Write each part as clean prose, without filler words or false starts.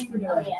Oh, yeah.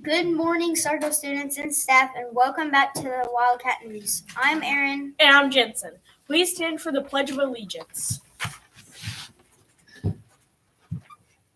Good morning, Sorgho students and staff, and welcome back to the Wildcat News. I'm Aaron. And I'm Jensen. Please stand for the Pledge of Allegiance.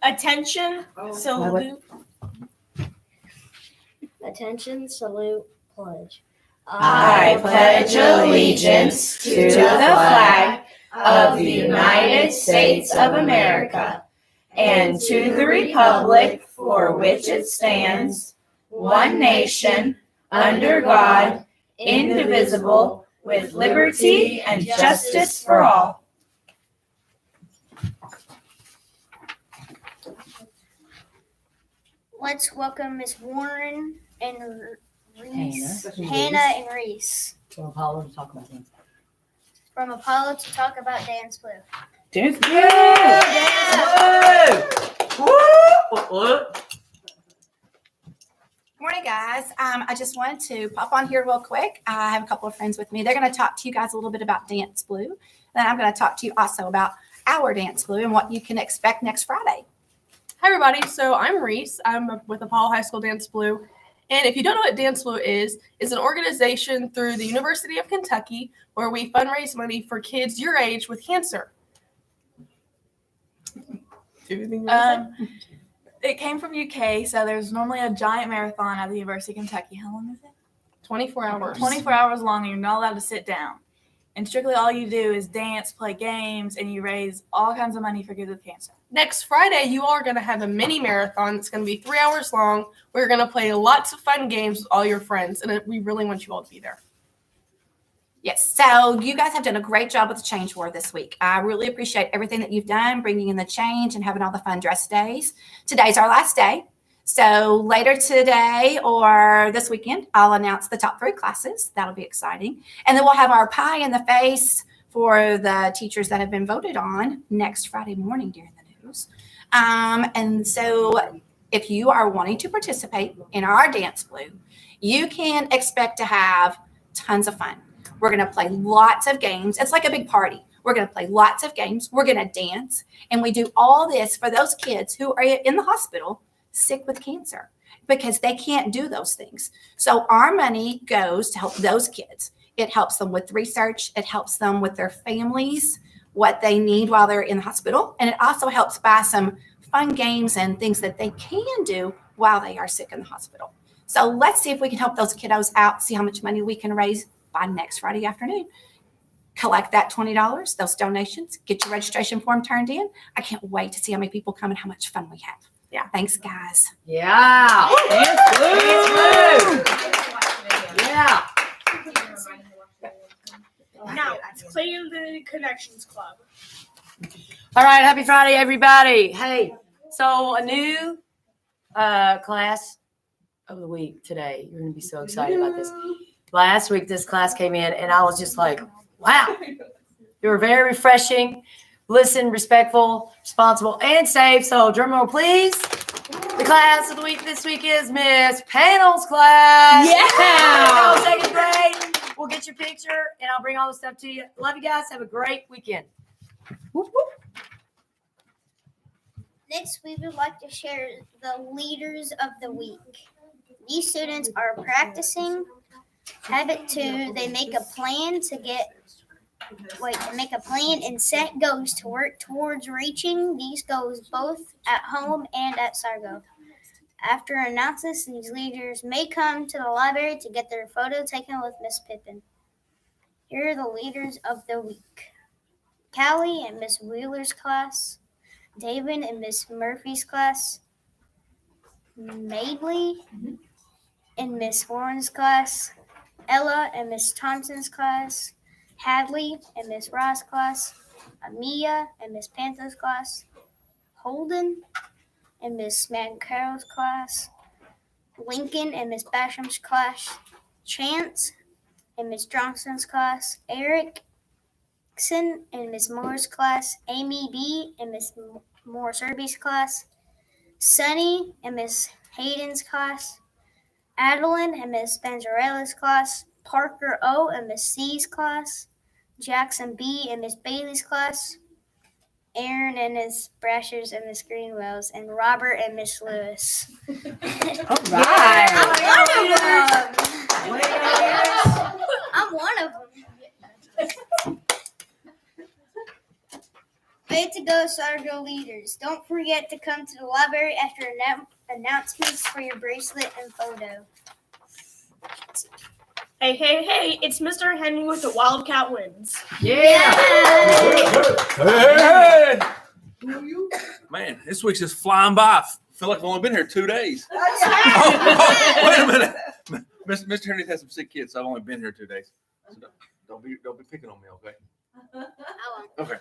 Attention, salute. Attention, salute, pledge. I pledge allegiance to the flag of the United States of America and to the republic for which it stands, one nation, under God, indivisible, with liberty and justice for all. Let's welcome Miss Warren and Reese. Hannah and Reese. From Apollo to talk about dance. From Apollo to talk about Dance Blue. Dance Blue! Dance Blue! Morning, guys. I just wanted to pop on here real quick. I have a couple of friends with me. They're going to talk to you guys a little bit about Dance Blue. Then I'm going to talk to you also about our Dance Blue and what you can expect next Friday. Hi, everybody. So I'm Reese. I'm with Apollo High School Dance Blue. And if you don't know what Dance Blue is an organization through the University of Kentucky where we fundraise money for kids your age with cancer. It came from UK, so there's normally a giant marathon at the University of Kentucky. How long is it? 24 hours. 24 hours long, and you're not allowed to sit down. And strictly all you do is dance, play games, and you raise all kinds of money for kids with cancer. Next Friday, you all are going to have a mini marathon. It's going to be 3 hours long. We're going to play lots of fun games with all your friends, and we really want you all to be there. Yes, so you guys have done a great job with the change war this week. I really appreciate everything that you've done, bringing in the change and having all the fun dress days. Today's our last day. So later today or this weekend, I'll announce the top 3 classes. That'll be exciting. And then we'll have our pie in the face for the teachers that have been voted on next Friday morning during the news. And so if you are wanting to participate in our Dance Blue, you can expect to have tons of fun. We're going to play lots of games. It's like a big party. We're going to play lots of games. We're going to dance. And we do all this for those kids who are in the hospital sick with cancer because they can't do those things. So our money goes to help those kids. It helps them with research. It helps them with their families, what they need while they're in the hospital. And it also helps buy some fun games and things that they can do while they are sick in the hospital. So let's see if we can help those kiddos out, see how much money we can raise by next Friday afternoon. Collect that $20, those donations, get your registration form turned in. I can't wait to see how many people come and how much fun we have. Yeah. Thanks, guys. Yeah. Dance Blue. Yeah. Now, claim the Connections Club. All right. Happy Friday, everybody. Hey, so a new class of the week today. You're going to be so excited about this. Last week, this class came in, and I was just like, wow. You were very refreshing, listen, respectful, responsible, and safe. So drum roll, please. The class of the week this week is Miss Panel's class. Yeah. Second grade. We'll get your picture, and I'll bring all the stuff to you. Love you guys. Have a great weekend. Whoop, whoop. Next, we would like to share the leaders of the week. These students are practicing Habit 2, they make a plan and set goals to work towards reaching these goals both at home and at Sorgho. After analysis, these leaders may come to the library to get their photo taken with Miss Pippin. Here are the leaders of the week. Callie and Miss Wheeler's class, David and Miss Murphy's class, Madeley in Miss Warren's class, Ella and Miss Thompson's class, Hadley and Miss Ross' class, Amia and Miss Panther's class, Holden and Miss Mancaro's class, Lincoln and Miss Basham's class, Chance and Miss Johnson's class, Erickson and Miss Moore's class, Amy B and Miss Moore Serby's class, Sunny and Miss Hayden's class, Adeline and Miss Banzarella's class, Parker O and Miss C's class, Jackson B and Miss Bailey's class, Aaron and Miss Brashers and Miss Greenwells, and Robert and Miss Lewis. All right. I'm one of them. Way to go, Sorgho leaders. Don't forget to come to the library after announcements for your bracelet and photo. Hey, it's Mr. Henry with the Wildcat Wins. Yeah. Hey! Man, this week's just flying by. I feel like I've only been here 2 days. Oh, wait a minute. Mr. Henry has some sick kids, so I've only been here 2 days. So don't be picking on me, okay? Okay.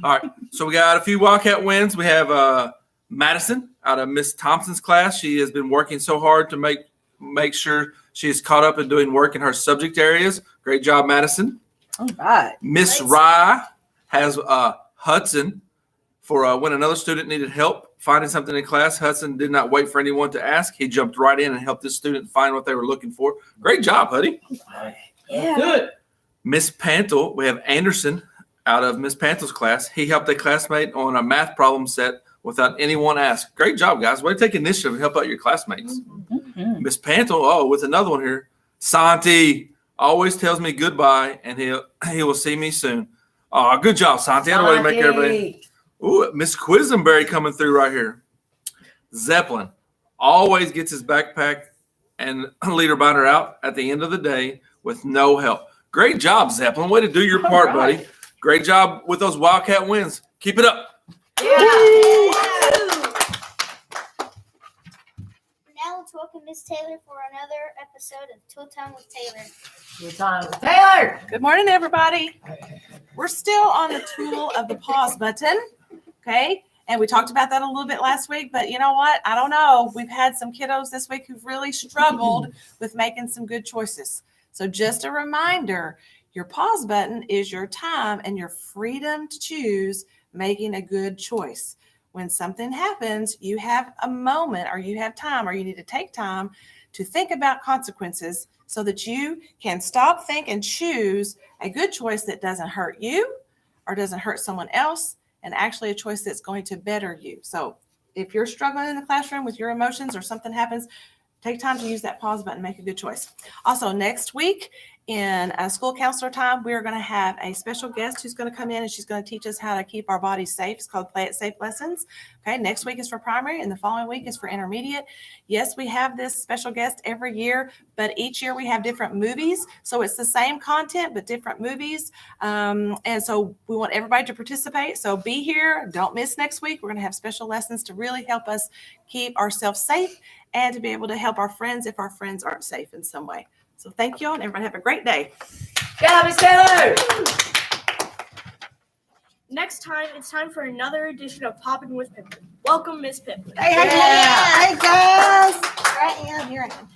All right. So we got a few Wildcat wins. We have Madison out of Miss Thompson's class. She has been working so hard to make sure she's caught up and doing work in her subject areas. Great job, Madison. All right. Miss Rye has Hudson for when another student needed help finding something in class. Hudson did not wait for anyone to ask. He jumped right in and helped this student find what they were looking for. Great job, Huddy. Yeah. Good. Miss Pantle, we have Anderson out of Miss Pantle's class. He helped a classmate on a math problem set without anyone asked. Great job, guys. Way to take initiative and help out your classmates. Miss Pantle, with another one here. Santi always tells me goodbye, and he will see me soon. Oh, good job, Santi. I know way to make everybody. Ooh, Miss Quisenberry coming through right here. Zeppelin always gets his backpack and leader binder out at the end of the day with no help. Great job, Zeppelin. Way to do your part, buddy. Great job with those Wildcat wins. Keep it up. Now let's welcome Miss Taylor for another episode of Tool Time with Taylor. Good time. Taylor. Good morning, everybody. We're still on the tool of the pause button, okay? And we talked about that a little bit last week, but you know what? I don't know. We've had some kiddos this week who've really struggled with making some good choices. So just a reminder, your pause button is your time and your freedom to choose making a good choice. When something happens, you have a moment or you have time or you need to take time to think about consequences so that you can stop, think, and choose a good choice that doesn't hurt you or doesn't hurt someone else, and actually a choice that's going to better you. So if you're struggling in the classroom with your emotions or something happens, take time to use that pause button and make a good choice. Also, next week in school counselor time, we are going to have a special guest who's going to come in and she's going to teach us how to keep our bodies safe. It's called Play It Safe Lessons. Okay, next week is for primary and the following week is for intermediate. Yes, we have this special guest every year, but each year we have different movies. So it's the same content, but different movies. And so we want everybody to participate. So be here. Don't miss next week. We're going to have special lessons to really help us keep ourselves safe and to be able to help our friends if our friends aren't safe in some way. So thank you all, and everybody have a great day. Good job, Miss Taylor. Next time, it's time for another edition of Poppin' with Pippin. Welcome, Miss Pippin. Hey guys. Here I am.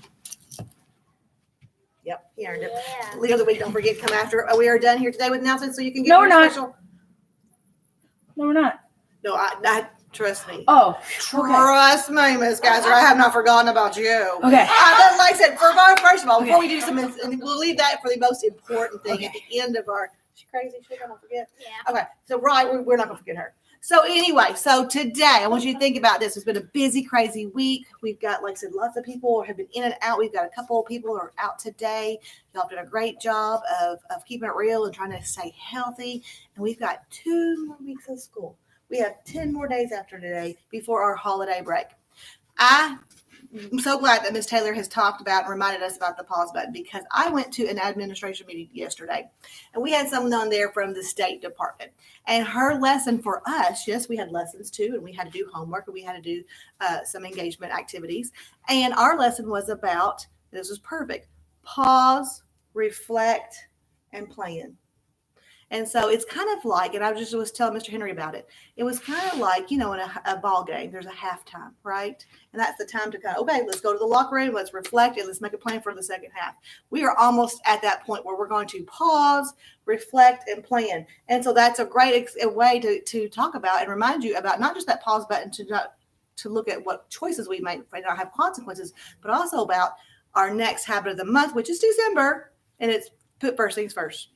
Yep, he earned it. Leader of the week, don't forget to come after. We are done here today with announcements, so you can get No, your we're not. special. No, we're not. No, I trust me. Oh, Trust me, Miss Geyser. I have not forgotten about you. okay. But like I said, first of all, before we do some, and we'll leave that for the most important thing at the end of our. She crazy? She gonna forget? Yeah. Okay, so we're not gonna forget her. So anyway, so today I want you to think about this. It's been a busy, crazy week. We've got, like I said, lots of people have been in and out. We've got a couple of people who are out today. Y'all did a great job of keeping it real and trying to stay healthy. And we've got 2 more weeks of school. We have 10 more days after today before our holiday break. I'm so glad that Ms. Taylor has talked about and reminded us about the pause button, because I went to an administration meeting yesterday and we had someone on there from the State Department, and her lesson for us, yes, we had lessons too, and we had to do homework and we had to do some engagement activities. And our lesson was about, this was perfect, pause, reflect, and plan. And so it's kind of like, and I just was telling Mr. Henry about it. It was kind of like, in a ball game, there's a halftime, right? And that's the time to kind of, okay, let's go to the locker room, let's reflect, and let's make a plan for the second half. We are almost at that point where we're going to pause, reflect, and plan. And so that's a great way to talk about and remind you about not just that pause button to look at what choices we make and not have consequences, but also about our next habit of the month, which is December, and it's put first things first.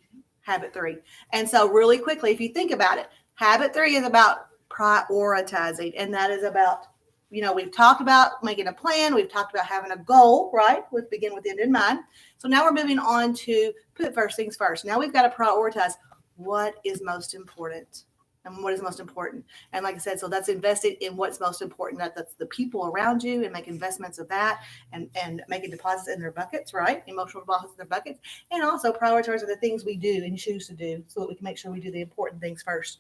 Habit 3. And so really quickly, if you think about it, Habit 3 is about prioritizing, and that is about, we've talked about making a plan. We've talked about having a goal, right? With begin with the end in mind. So now we're moving on to put first things first. Now we've got to prioritize what is most important. And what is most important. And like I said, so that's invested in what's most important. That's the people around you, and make investments of that, and making deposits in their buckets, right? Emotional deposits in their buckets. And also prioritizing the things we do and choose to do, so that we can make sure we do the important things first,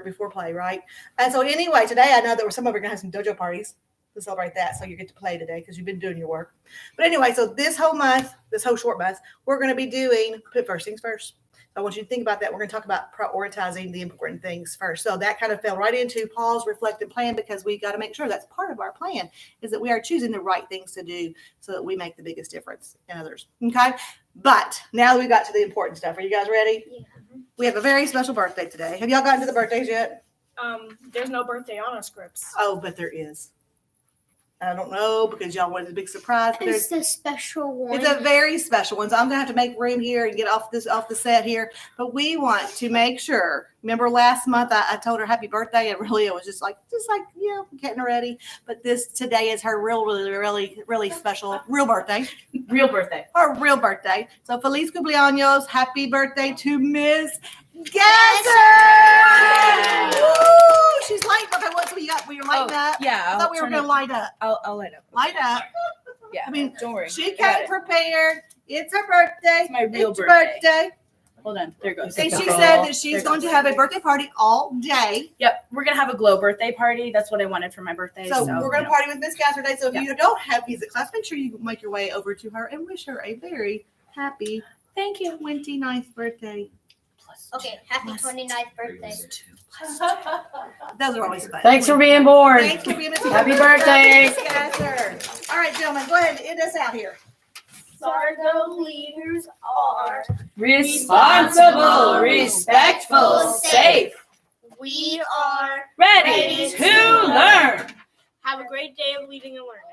before play, right? And so anyway, today I know that some of you are going to have some dojo parties to celebrate that. So you get to play today because you've been doing your work. But anyway, so this whole short month, we're going to be doing put first things first. I want you to think about that. We're going to talk about prioritizing the important things first. So that kind of fell right into Paul's reflective plan, because we got to make sure that's part of our plan, is that we are choosing the right things to do so that we make the biggest difference in others. Okay. But now that we got to the important stuff, are you guys ready? Yeah. We have a very special birthday today. Have y'all gotten to the birthdays yet? There's no birthday on our scripts. Oh, but there is. I don't know, because y'all wanted a big surprise. But It's the special one. it's a very special one. So I'm gonna have to make room here and get off the set here. But we want to make sure. Remember last month I told her happy birthday, and really it was just like getting her ready. But today is her really special real birthday. Real birthday. Her real birthday. So Feliz cumpleaños, happy birthday to Miss Gasser! Woo! She's lighting up. Were you lighting up? Yeah. I thought we were gonna light up. I'll light up. Light up. Yeah. I mean, don't worry. she I got came it. prepared. It's her birthday. It's my real It's your birthday. Hold on. There it goes. And she said that she's going to have a birthday party all day. Yep. We're gonna have a glow birthday party. That's what I wanted for my birthday. So we're going to party with Miss Gasser today. So if Yeah. you don't have music class, make sure you make your way over to her and wish her a very happy Thank you. 29th birthday. Okay, happy 29th birthday. Those are always fun. Thanks for being born. Thanks for being Miss Happy birthday. Miss Gasser. All right, gentlemen, go ahead and end us out here. Sorgho leaders are. Responsible, respectful, safe, We are Ready to learn. Have a great day of leading and learning.